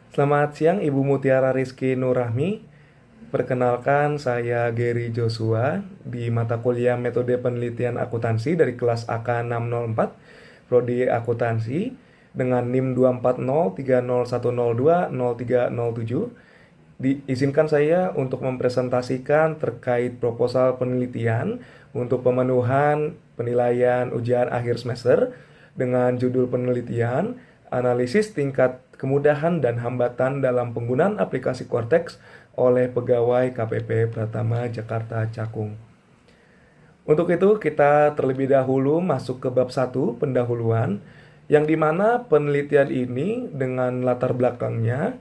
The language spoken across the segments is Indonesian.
Selamat siang Ibu Mutiara Rizky Nurrahmi. Perkenalkan saya Gary Joshua di mata kuliah Metode Penelitian Akuntansi dari kelas AK 604 Prodi Akuntansi dengan NIM 2403010200307. Diizinkan saya untuk mempresentasikan terkait proposal penelitian untuk pemenuhan penilaian ujian akhir semester dengan judul penelitian analisis tingkat kemudahan dan hambatan dalam penggunaan aplikasi Cortex oleh pegawai KPP Pratama Jakarta Cakung. Untuk itu kita terlebih dahulu masuk ke bab 1 pendahuluan, yang dimana penelitian ini dengan latar belakangnya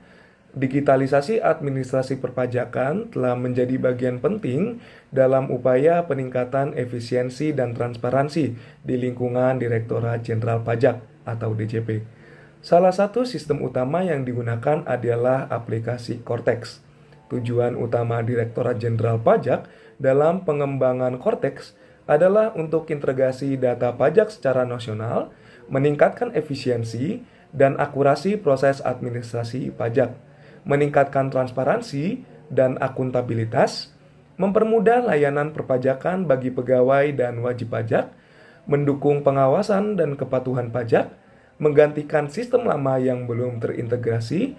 digitalisasi administrasi perpajakan telah menjadi bagian penting dalam upaya peningkatan efisiensi dan transparansi di lingkungan Direktorat Jenderal Pajak atau DJP. Salah satu sistem utama yang digunakan adalah aplikasi Cortex. Tujuan utama Direktorat Jenderal Pajak dalam pengembangan Cortex adalah untuk integrasi data pajak secara nasional, meningkatkan efisiensi dan akurasi proses administrasi pajak, meningkatkan transparansi dan akuntabilitas, mempermudah layanan perpajakan bagi pegawai dan wajib pajak, mendukung pengawasan dan kepatuhan pajak, menggantikan sistem lama yang belum terintegrasi.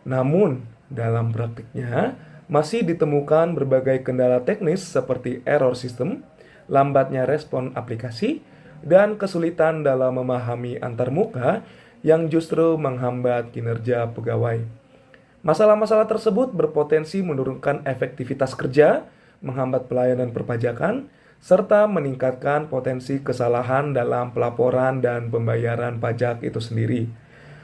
Namun, dalam praktiknya masih ditemukan berbagai kendala teknis seperti error sistem, lambatnya respon aplikasi, dan kesulitan dalam memahami antarmuka yang justru menghambat kinerja pegawai. Masalah-masalah tersebut berpotensi menurunkan efektivitas kerja, menghambat pelayanan perpajakan, serta meningkatkan potensi kesalahan dalam pelaporan dan pembayaran pajak itu sendiri.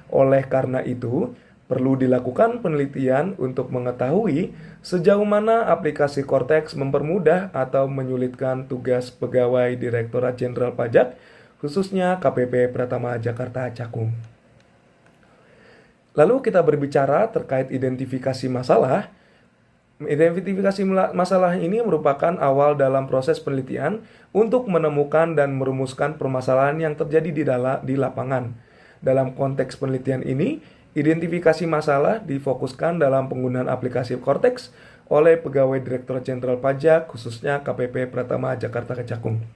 Oleh karena itu, perlu dilakukan penelitian untuk mengetahui sejauh mana aplikasi Cortex mempermudah atau menyulitkan tugas pegawai Direktorat Jenderal Pajak, khususnya KPP Pratama Jakarta Cakung. Lalu kita berbicara terkait identifikasi masalah. Identifikasi masalah ini merupakan awal dalam proses penelitian untuk menemukan dan merumuskan permasalahan yang terjadi di lapangan. Dalam konteks penelitian ini, identifikasi masalah difokuskan dalam penggunaan aplikasi Cortex oleh pegawai Direktorat Jenderal Pajak, khususnya KPP Pratama Jakarta Cakung.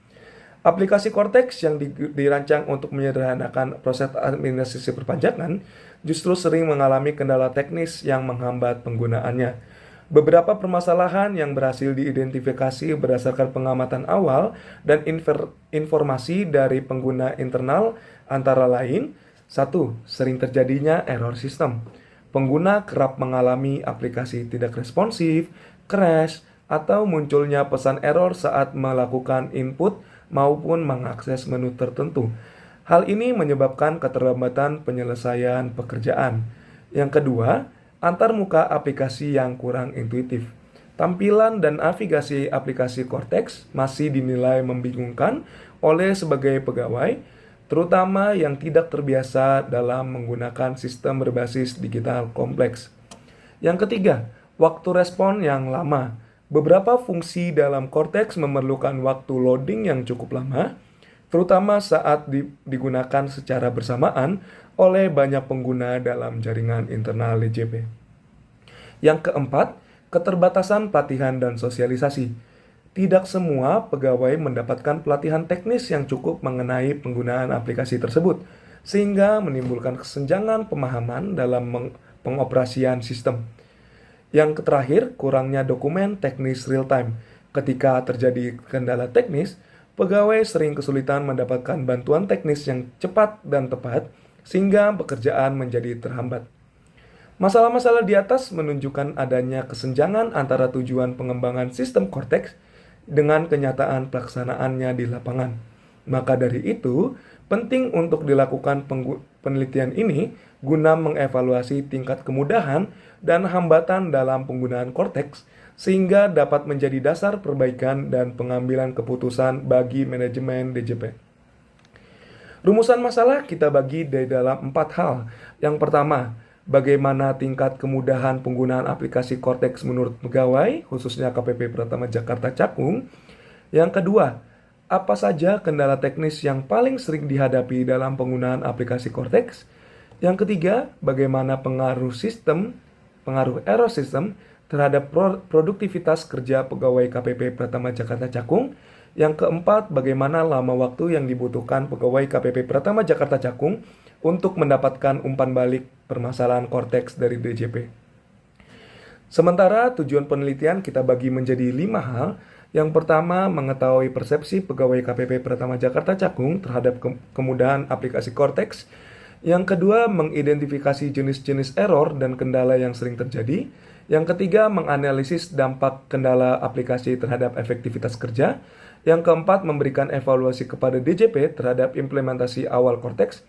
Aplikasi Cortex yang dirancang untuk menyederhanakan proses administrasi perpajakan justru sering mengalami kendala teknis yang menghambat penggunaannya. Beberapa permasalahan yang berhasil diidentifikasi berdasarkan pengamatan awal dan informasi dari pengguna internal antara lain: 1. Sering terjadinya error sistem. Pengguna kerap mengalami aplikasi tidak responsif, crash, atau munculnya pesan error saat melakukan input maupun mengakses menu tertentu. Hal ini menyebabkan keterlambatan penyelesaian pekerjaan. Yang kedua, antarmuka aplikasi yang kurang intuitif. Tampilan dan navigasi aplikasi Cortex masih dinilai membingungkan oleh sebagai pegawai, terutama yang tidak terbiasa dalam menggunakan sistem berbasis digital kompleks. Yang ketiga, waktu respon yang lama. Beberapa fungsi dalam Cortex memerlukan waktu loading yang cukup lama, terutama saat digunakan secara bersamaan oleh banyak pengguna dalam jaringan internal DJP. Yang keempat, keterbatasan pelatihan dan sosialisasi. Tidak semua pegawai mendapatkan pelatihan teknis yang cukup mengenai penggunaan aplikasi tersebut, sehingga menimbulkan kesenjangan pemahaman dalam pengoperasian sistem. Yang terakhir, kurangnya dokumen teknis real-time. Ketika terjadi kendala teknis, pegawai sering kesulitan mendapatkan bantuan teknis yang cepat dan tepat, sehingga pekerjaan menjadi terhambat. Masalah-masalah di atas menunjukkan adanya kesenjangan antara tujuan pengembangan sistem Cortex dengan kenyataan pelaksanaannya di lapangan. Maka dari itu, penting untuk dilakukan penelitian ini guna mengevaluasi tingkat kemudahan dan hambatan dalam penggunaan Cortex, sehingga dapat menjadi dasar perbaikan dan pengambilan keputusan bagi manajemen DJP. Rumusan masalah kita bagi dari dalam 4 hal. Yang pertama, bagaimana tingkat kemudahan penggunaan aplikasi Cortex menurut pegawai, khususnya KPP Pratama Jakarta Cakung. Yang kedua, apa saja kendala teknis yang paling sering dihadapi dalam penggunaan aplikasi Cortex? Yang ketiga, bagaimana pengaruh error sistem terhadap produktivitas kerja pegawai KPP Pratama Jakarta Cakung. Yang keempat, bagaimana lama waktu yang dibutuhkan pegawai KPP Pratama Jakarta Cakung untuk mendapatkan umpan balik permasalahan korteks dari DJP. Sementara tujuan penelitian kita bagi menjadi 5 hal. Yang pertama, mengetahui persepsi pegawai KPP Pratama Jakarta Cakung terhadap kemudahan aplikasi korteks. Yang kedua, mengidentifikasi jenis-jenis error dan kendala yang sering terjadi. Yang ketiga, menganalisis dampak kendala aplikasi terhadap efektivitas kerja. Yang keempat, memberikan evaluasi kepada DJP terhadap implementasi awal korteks.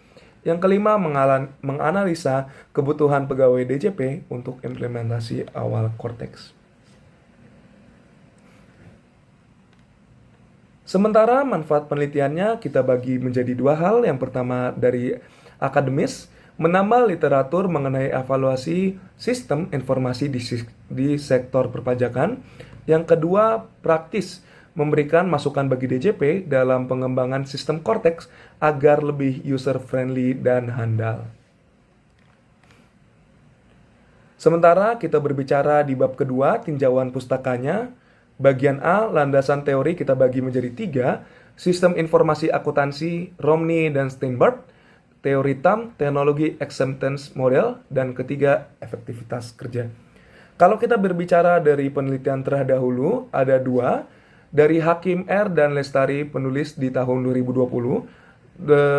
Yang kelima, menganalisa kebutuhan pegawai DJP untuk implementasi awal korteks. Sementara manfaat penelitiannya kita bagi menjadi 2 hal. Yang pertama dari akademis, menambah literatur mengenai evaluasi sistem informasi di sektor perpajakan. Yang kedua, praktis, memberikan masukan bagi DJP dalam pengembangan sistem korteks agar lebih user-friendly dan handal. Sementara kita berbicara di bab kedua, tinjauan pustakanya, bagian A, landasan teori kita bagi menjadi 3, sistem informasi akuntansi, Romney dan Steinberg, teori TAM, teknologi acceptance model, dan ketiga, efektivitas kerja. Kalau kita berbicara dari penelitian terdahulu, ada 2, dari Hakim R. dan Lestari penulis di tahun 2020,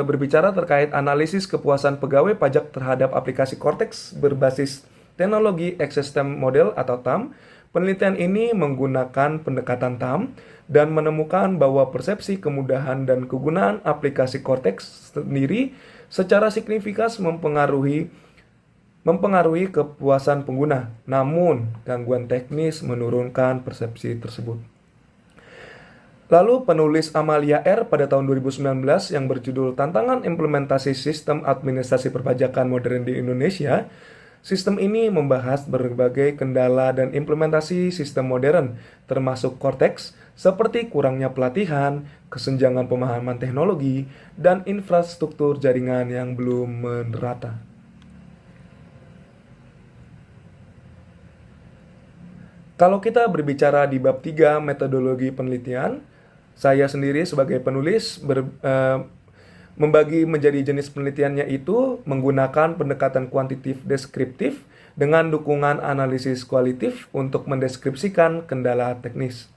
berbicara terkait analisis kepuasan pegawai pajak terhadap aplikasi korteks berbasis teknologi acceptance model atau TAM. Penelitian ini menggunakan pendekatan TAM dan menemukan bahwa persepsi kemudahan dan kegunaan aplikasi korteks sendiri secara signifikan mempengaruhi kepuasan pengguna. Namun, gangguan teknis menurunkan persepsi tersebut. Lalu penulis Amalia R. pada tahun 2019 yang berjudul Tantangan Implementasi Sistem Administrasi Perpajakan Modern di Indonesia. Sistem ini membahas berbagai kendala dan implementasi sistem modern, termasuk korteks, seperti kurangnya pelatihan, kesenjangan pemahaman teknologi, dan infrastruktur jaringan yang belum merata. Kalau kita berbicara di bab 3 metodologi penelitian, saya sendiri sebagai penulis membagi menjadi jenis penelitiannya itu menggunakan pendekatan kuantitatif deskriptif dengan dukungan analisis kualitatif untuk mendeskripsikan kendala teknis.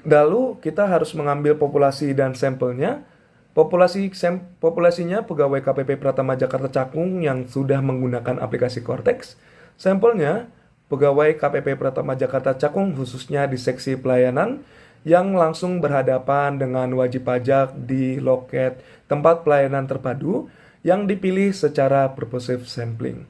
Lalu kita harus mengambil populasi dan sampelnya. Populasinya pegawai KPP Pratama Jakarta Cakung yang sudah menggunakan aplikasi korteks. Sampelnya pegawai KPP Pratama Jakarta Cakung khususnya di seksi pelayanan yang langsung berhadapan dengan wajib pajak di loket tempat pelayanan terpadu yang dipilih secara purposive sampling.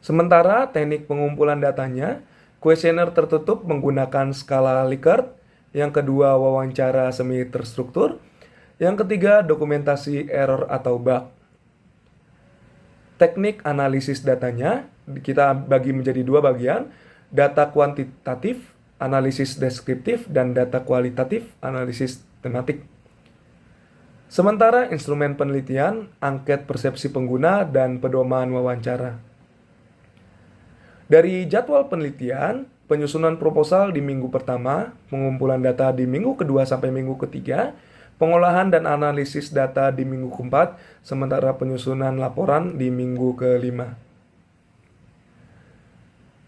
Sementara teknik pengumpulan datanya, kuesioner tertutup menggunakan skala Likert, yang kedua wawancara semi terstruktur, yang ketiga dokumentasi error atau bug. Teknik analisis datanya kita bagi menjadi 2 bagian, data kuantitatif, analisis deskriptif, dan data kualitatif, analisis tematik. Sementara instrumen penelitian, angket persepsi pengguna, dan pedoman wawancara. Dari jadwal penelitian, penyusunan proposal di minggu pertama, pengumpulan data di minggu kedua sampai minggu ketiga, pengolahan dan analisis data di minggu keempat, sementara penyusunan laporan di minggu kelima.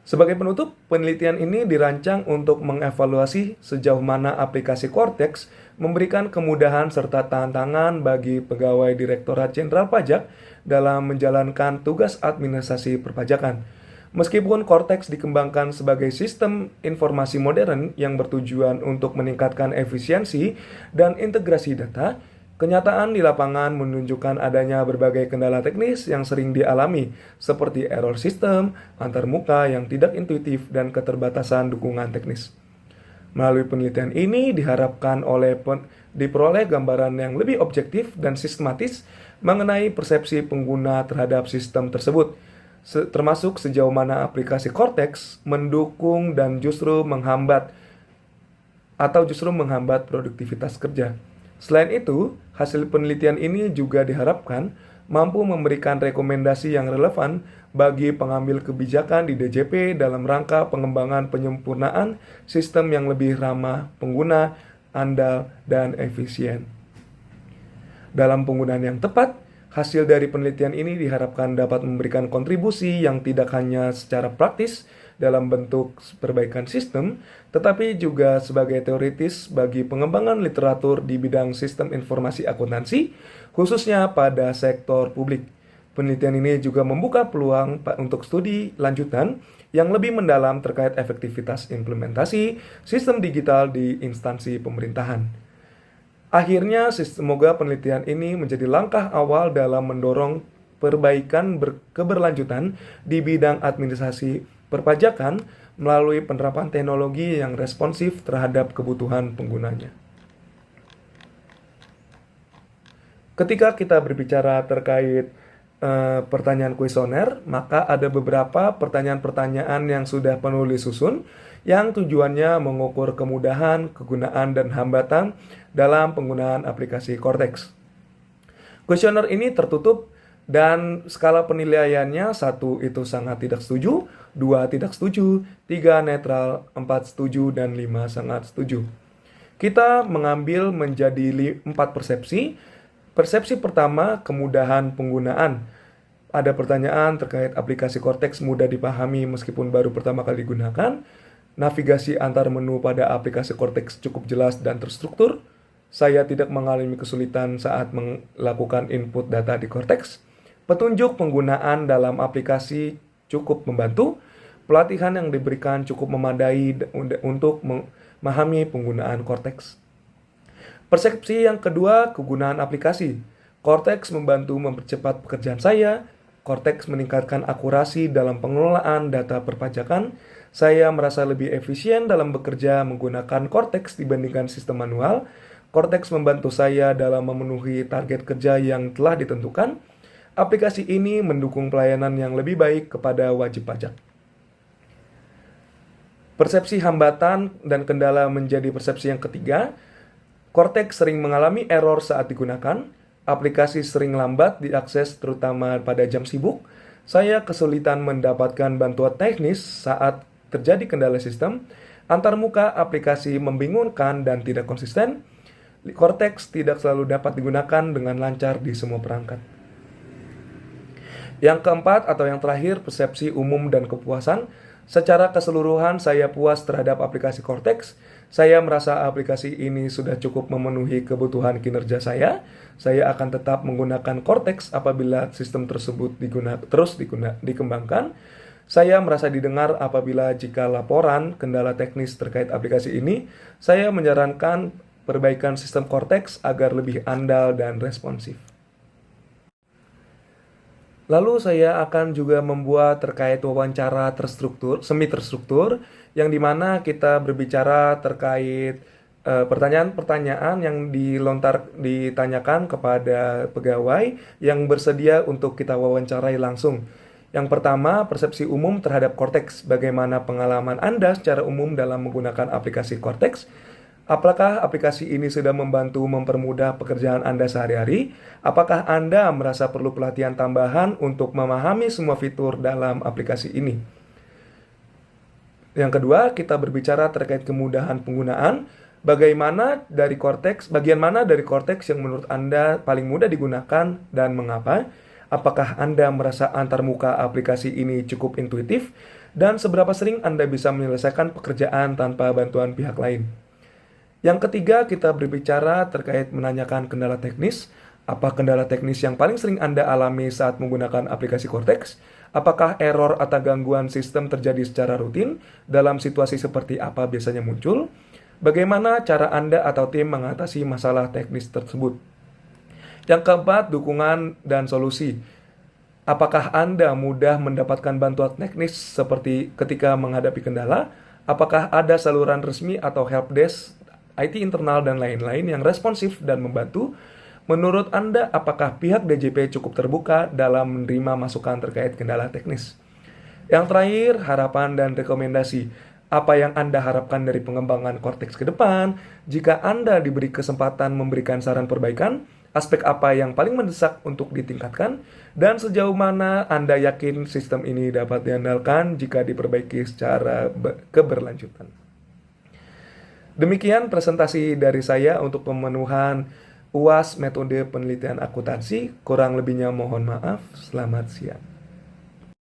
Sebagai penutup, penelitian ini dirancang untuk mengevaluasi sejauh mana aplikasi korteks memberikan kemudahan serta tantangan bagi pegawai Direktorat Jenderal Pajak dalam menjalankan tugas administrasi perpajakan. Meskipun korteks dikembangkan sebagai sistem informasi modern yang bertujuan untuk meningkatkan efisiensi dan integrasi data, kenyataan di lapangan menunjukkan adanya berbagai kendala teknis yang sering dialami, seperti error sistem, antarmuka yang tidak intuitif, dan keterbatasan dukungan teknis. Melalui penelitian ini diharapkan diperoleh gambaran yang lebih objektif dan sistematis mengenai persepsi pengguna terhadap sistem tersebut, termasuk sejauh mana aplikasi korteks mendukung dan justru menghambat produktivitas kerja. Selain itu, hasil penelitian ini juga diharapkan mampu memberikan rekomendasi yang relevan bagi pengambil kebijakan di DJP dalam rangka pengembangan penyempurnaan sistem yang lebih ramah pengguna, andal, dan efisien. Dalam penggunaan yang tepat, hasil dari penelitian ini diharapkan dapat memberikan kontribusi yang tidak hanya secara praktis dalam bentuk perbaikan sistem, tetapi juga sebagai teoritis bagi pengembangan literatur di bidang sistem informasi akuntansi, khususnya pada sektor publik. Penelitian ini juga membuka peluang untuk studi lanjutan yang lebih mendalam terkait efektivitas implementasi sistem digital di instansi pemerintahan. Akhirnya, semoga penelitian ini menjadi langkah awal dalam mendorong perbaikan keberlanjutan di bidang administrasi perpajakan melalui penerapan teknologi yang responsif terhadap kebutuhan penggunanya. Ketika kita berbicara terkait pertanyaan kuesioner, maka ada beberapa pertanyaan-pertanyaan yang sudah penulis susun yang tujuannya mengukur kemudahan, kegunaan, dan hambatan dalam penggunaan aplikasi Cortex. Kuesioner ini tertutup dan skala penilaiannya 1 itu sangat tidak setuju, 2 tidak setuju, 3 netral, 4 setuju, dan 5 sangat setuju. Kita mengambil menjadi 4 persepsi. Persepsi pertama, kemudahan penggunaan. Ada pertanyaan terkait aplikasi Cortex mudah dipahami meskipun baru pertama kali digunakan. Navigasi antar menu pada aplikasi Cortex cukup jelas dan terstruktur. Saya tidak mengalami kesulitan saat melakukan input data di Cortex. Petunjuk penggunaan dalam aplikasi cukup membantu. Pelatihan yang diberikan cukup memadai untuk memahami penggunaan Cortex. Persepsi yang kedua, kegunaan aplikasi. Cortex membantu mempercepat pekerjaan saya. Cortex meningkatkan akurasi dalam pengelolaan data perpajakan. Saya merasa lebih efisien dalam bekerja menggunakan Cortex dibandingkan sistem manual. Cortex membantu saya dalam memenuhi target kerja yang telah ditentukan. Aplikasi ini mendukung pelayanan yang lebih baik kepada wajib pajak. Persepsi hambatan dan kendala menjadi persepsi yang ketiga. Cortex sering mengalami error saat digunakan. Aplikasi sering lambat diakses terutama pada jam sibuk. Saya kesulitan mendapatkan bantuan teknis saat terjadi kendala sistem. Antarmuka aplikasi membingungkan dan tidak konsisten. Cortex tidak selalu dapat digunakan dengan lancar di semua perangkat. Yang keempat atau yang terakhir, persepsi umum dan kepuasan. Secara keseluruhan saya puas terhadap aplikasi Cortex. Saya merasa aplikasi ini sudah cukup memenuhi kebutuhan kinerja saya. Saya akan tetap menggunakan Cortex apabila sistem tersebut dikembangkan. Saya merasa didengar apabila jika laporan kendala teknis terkait aplikasi ini, saya menyarankan perbaikan sistem Cortex agar lebih andal dan responsif. Lalu saya akan juga membuat terkait wawancara semi terstruktur, yang dimana kita berbicara terkait pertanyaan-pertanyaan yang ditanyakan kepada pegawai yang bersedia untuk kita wawancarai langsung. Yang pertama, persepsi umum terhadap Cortex. Bagaimana pengalaman Anda secara umum dalam menggunakan aplikasi Cortex? Apakah aplikasi ini sudah membantu mempermudah pekerjaan Anda sehari-hari? Apakah Anda merasa perlu pelatihan tambahan untuk memahami semua fitur dalam aplikasi ini? Yang kedua, kita berbicara terkait kemudahan penggunaan. Bagian mana dari Cortex yang menurut Anda paling mudah digunakan dan mengapa? Apakah Anda merasa antarmuka aplikasi ini cukup intuitif? Dan seberapa sering Anda bisa menyelesaikan pekerjaan tanpa bantuan pihak lain? Yang ketiga, kita berbicara terkait menanyakan kendala teknis. Apa kendala teknis yang paling sering Anda alami saat menggunakan aplikasi Cortex? Apakah error atau gangguan sistem terjadi secara rutin? Dalam situasi seperti apa biasanya muncul? Bagaimana cara Anda atau tim mengatasi masalah teknis tersebut? Yang keempat, dukungan dan solusi. Apakah Anda mudah mendapatkan bantuan teknis seperti ketika menghadapi kendala? Apakah ada saluran resmi atau helpdesk, IT internal, dan lain-lain yang responsif dan membantu? Menurut Anda, apakah pihak DJP cukup terbuka dalam menerima masukan terkait kendala teknis? Yang terakhir, harapan dan rekomendasi. Apa yang Anda harapkan dari pengembangan korteks ke depan? Jika Anda diberi kesempatan memberikan saran perbaikan, aspek apa yang paling mendesak untuk ditingkatkan? Dan sejauh mana Anda yakin sistem ini dapat diandalkan jika diperbaiki secara keberlanjutan? Demikian presentasi dari saya untuk pemenuhan UAS metode penelitian akuntansi. Kurang lebihnya mohon maaf. Selamat siang.